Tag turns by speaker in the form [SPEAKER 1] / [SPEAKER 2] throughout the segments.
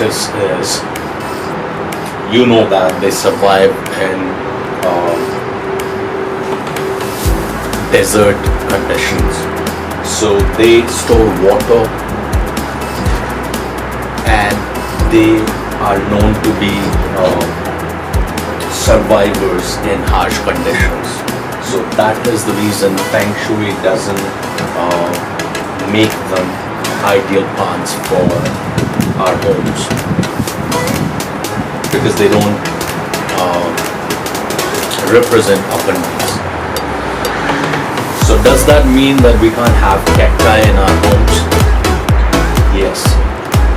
[SPEAKER 1] cactus is, you know that they survive in desert conditions. So they store water and they are known to be survivors in harsh conditions. So that is the reason Feng Shui doesn't make them ideal plants for our homes, because they don't represent abundance. So does that mean that we can't have cacti in our homes? Yes.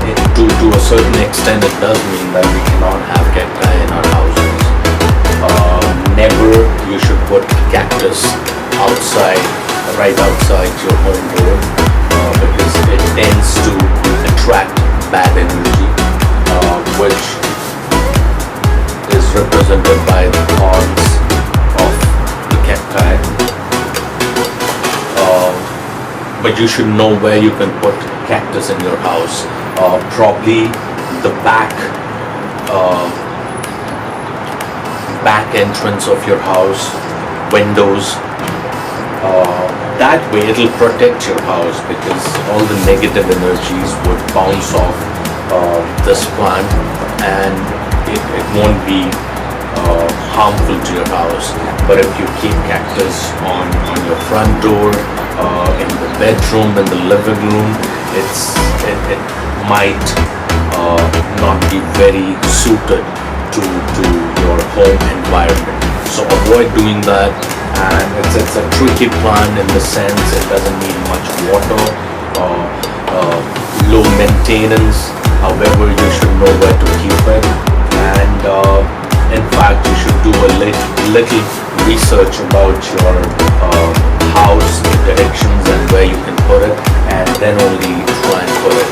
[SPEAKER 1] To a certain extent it does mean that we cannot have cacti in our houses. Never you should put cactus outside, right outside your home door, because it tends to attract bad energy, which is represented by the thorns of the cacti. But you should know where you can put cactus in your house. Probably the back entrance of your house, windows. That way it'll protect your house, because all the negative energies would bounce off this plant, and it won't be harmful to your house. But if you keep cactus on your front door, in the bedroom, in the living room, it might not be very suited to your home environment. So avoid doing that. And it's a tricky plant in the sense it doesn't need much water, low maintenance. However, you should know where to keep it, and in fact you should do a little research about your house, the directions and where you can put it, and then only try and put it.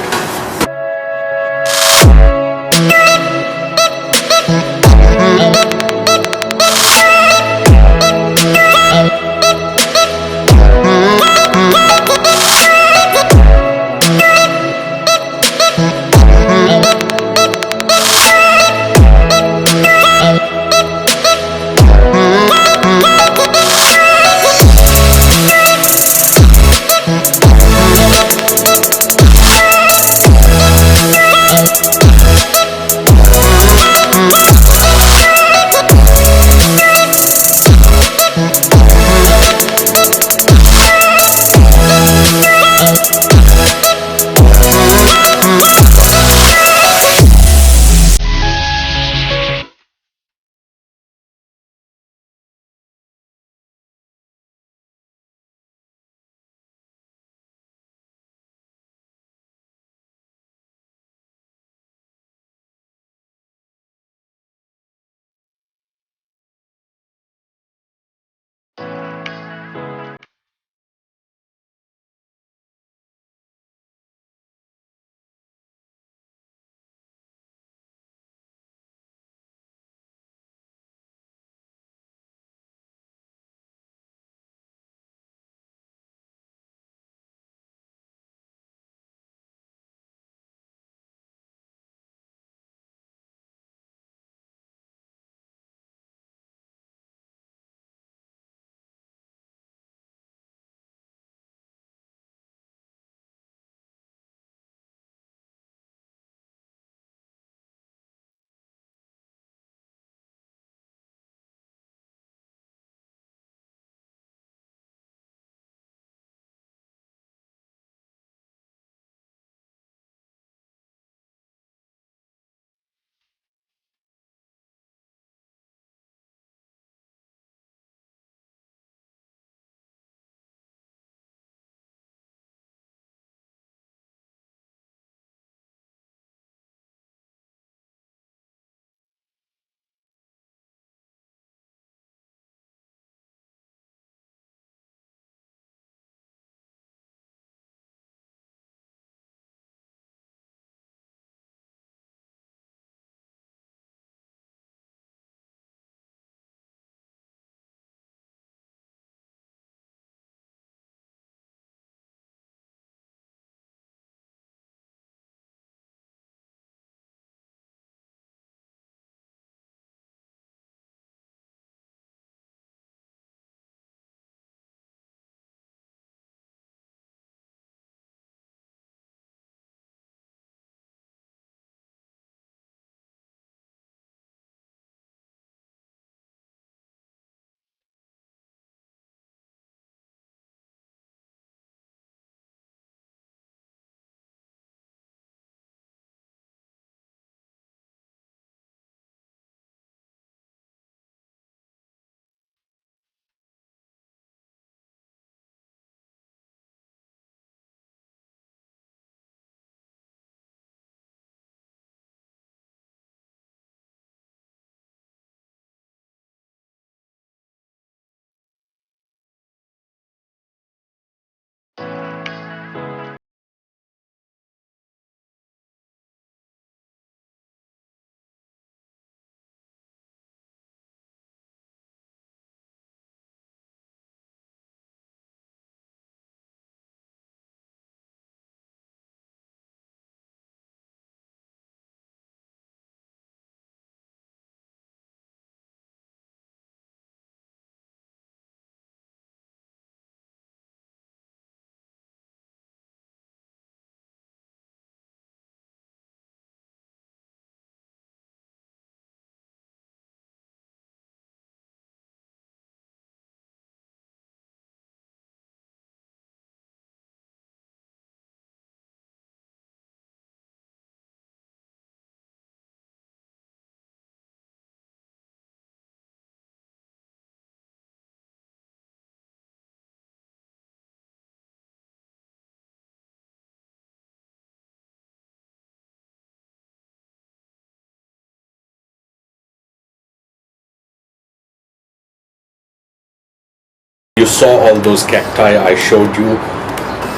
[SPEAKER 1] You saw all those cacti I showed you,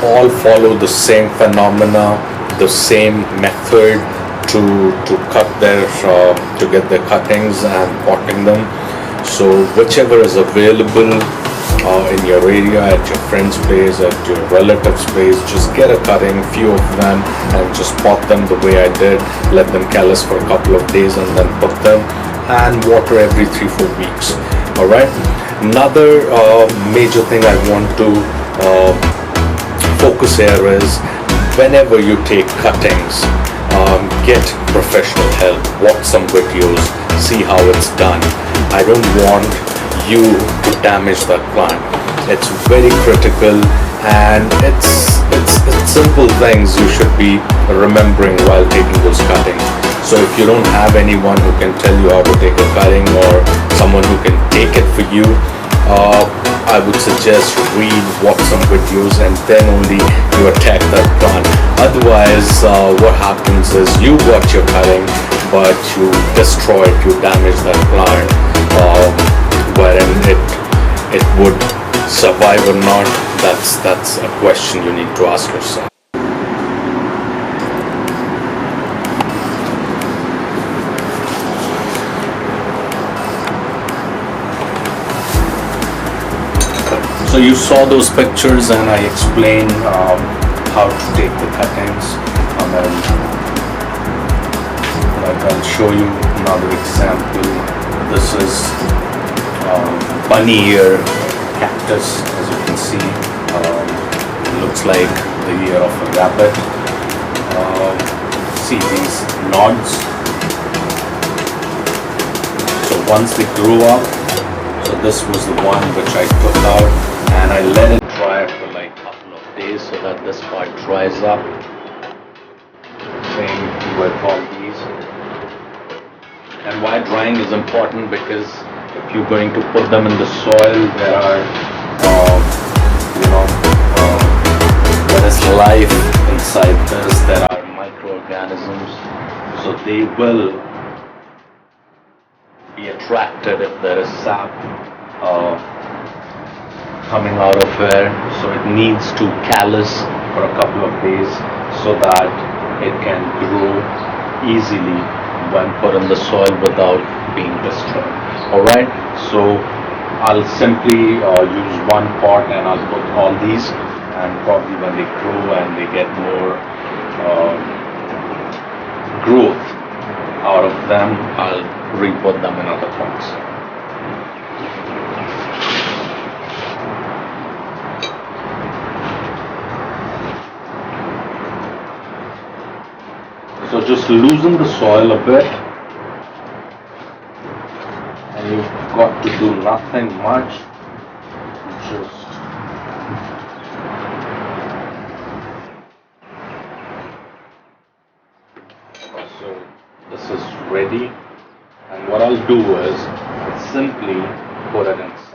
[SPEAKER 1] all follow the same phenomena, the same method to cut their to get their cuttings and potting them. So whichever is available in your area, at your friend's place, at your relative's place, just get a cutting, few of them, and just pot them the way I did. Let them callus for a couple of days and then put them, and water every 3-4 weeks. All right. Another major thing I want to focus here is, whenever you take cuttings, get professional help, watch some videos, see how it's done. I don't want you to damage that plant. It's very critical, and it's simple things you should be remembering while taking those cuttings. So if you don't have anyone who can tell you how to take a cutting, or someone who can take it for you, I would suggest read, watch some videos, and then only you attack that plant. Otherwise, what happens is you got your cutting, but you destroy it, you damage that plant, wherein it would survive or not. That's a question you need to ask yourself. So you saw those pictures, and I explained how to take the cuttings, and then I'll show you another example. This is bunny ear cactus, as you can see. It looks like the ear of a rabbit. See these nods. So once they grew up, so this was the one which I took out, and I let it dry for like a couple of days so that this part dries up. Same with all these. And why drying is important, because if you're going to put them in the soil, there is life inside this. There are microorganisms, so they will be attracted if there is sap coming out of here. So it needs to callus for a couple of days so that it can grow easily when put in the soil without being destroyed. Alright, so I'll simply use one pot, and I'll put all these, and probably when they grow and they get more growth out of them, I'll re-put them in other pots. So just loosen the soil a bit, and you've got to do nothing much. Just so this is ready, and what I'll do is simply put it inside.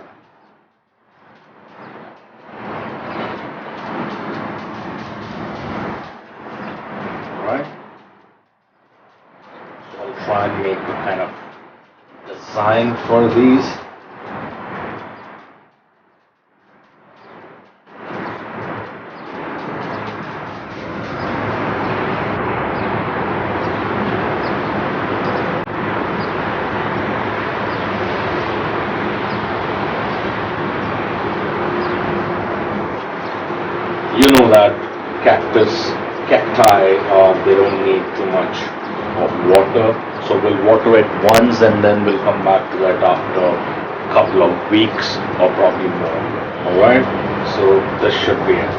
[SPEAKER 1] Try and make a kind of design for these. You know that cacti, they don't need too much of water. So we'll water it once, and then we'll come back to it after a couple of weeks or probably more. Alright, so this should be it.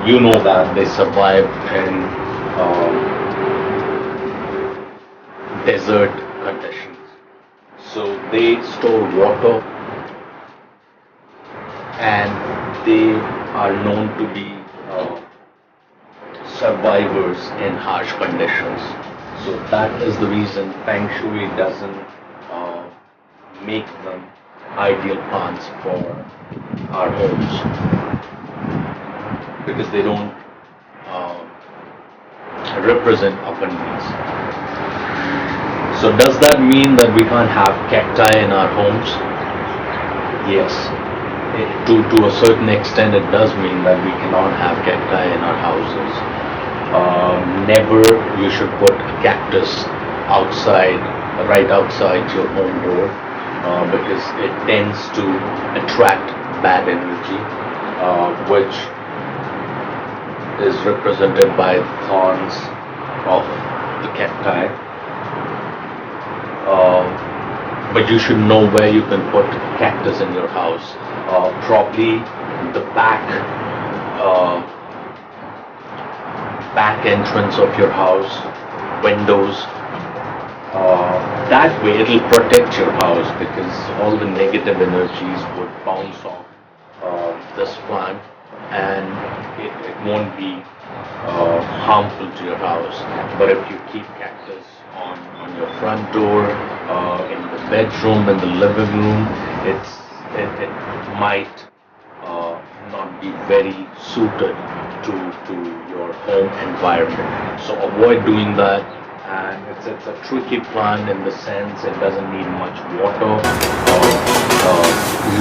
[SPEAKER 1] You know that they survive in desert conditions. So they store water, and they are known to be survivors in harsh conditions. So that is the reason Feng Shui doesn't make them ideal plants for our homes, because they don't represent abundance. So does that mean that we can't have cacti in our homes? Yes. To a certain extent, it does mean that we cannot have cacti in our houses. Never you should put a cactus outside, right outside your home door, because it tends to attract bad energy, which is represented by thorns of the cacti. But you should know where you can put cactus in your house. Probably the back entrance of your house, windows. That way it'll protect your house, because all the negative energies would bounce off this plant, and it won't be harmful to your house. But if you keep cactus on your front door, in the bedroom, in the living room, it might not be very suited to your home environment. So avoid doing that. And it's a tricky plant in the sense it doesn't need much water,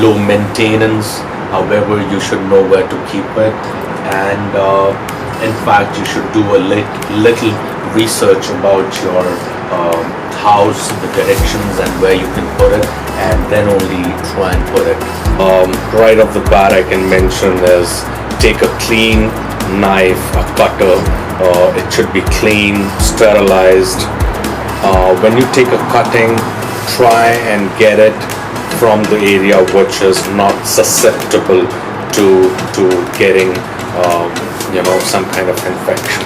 [SPEAKER 1] low maintenance. However, you should know where to keep it, and in fact you should do a little research about your house, the directions and where you can put it, and then only try and put it. Right off the bat I can mention is, take a clean knife, a cutter. It should be clean, sterilized. When you take a cutting, try and get it from the area which is not susceptible to getting some kind of infection.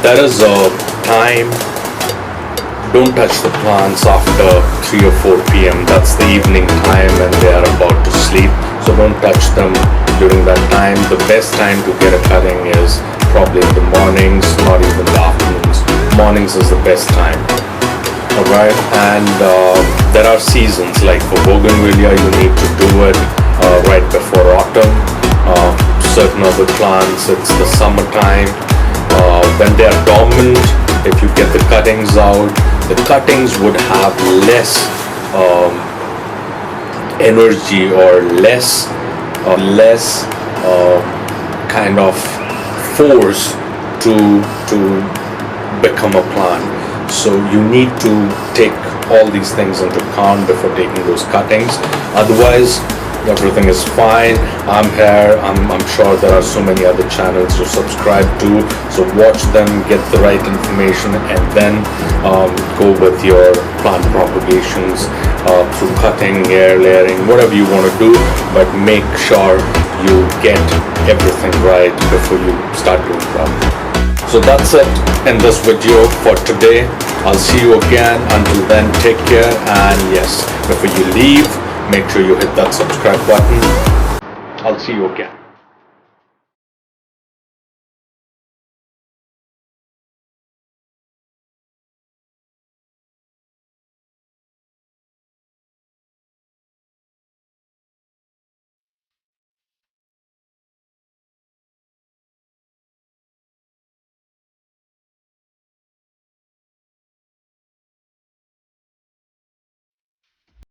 [SPEAKER 1] There is a time. Don't touch the plants after 3 or 4 p.m. That's the evening time when they are about to sleep. So don't touch them during that time. The best time to get a cutting is probably in the mornings, not even the afternoons. Mornings is the best time. Alright, and there are seasons, like for bougainvillea you need to do it right before autumn. Certain other plants it's the summertime. When they are dormant, if you get the cuttings out, the cuttings would have less energy or less kind of force to become a plant. So you need to take all these things into account before taking those cuttings. Otherwise, everything is fine. I'm here. I'm sure there are so many other channels to subscribe to. So watch them, get the right information, and then go with your plant propagations through cutting, air layering, whatever you want to do. But make sure you get everything right before you start doing that. So that's it in this video for today. I'll see you again. Until then, take care. And yes, before you leave, make sure you hit that subscribe button. I'll see you again.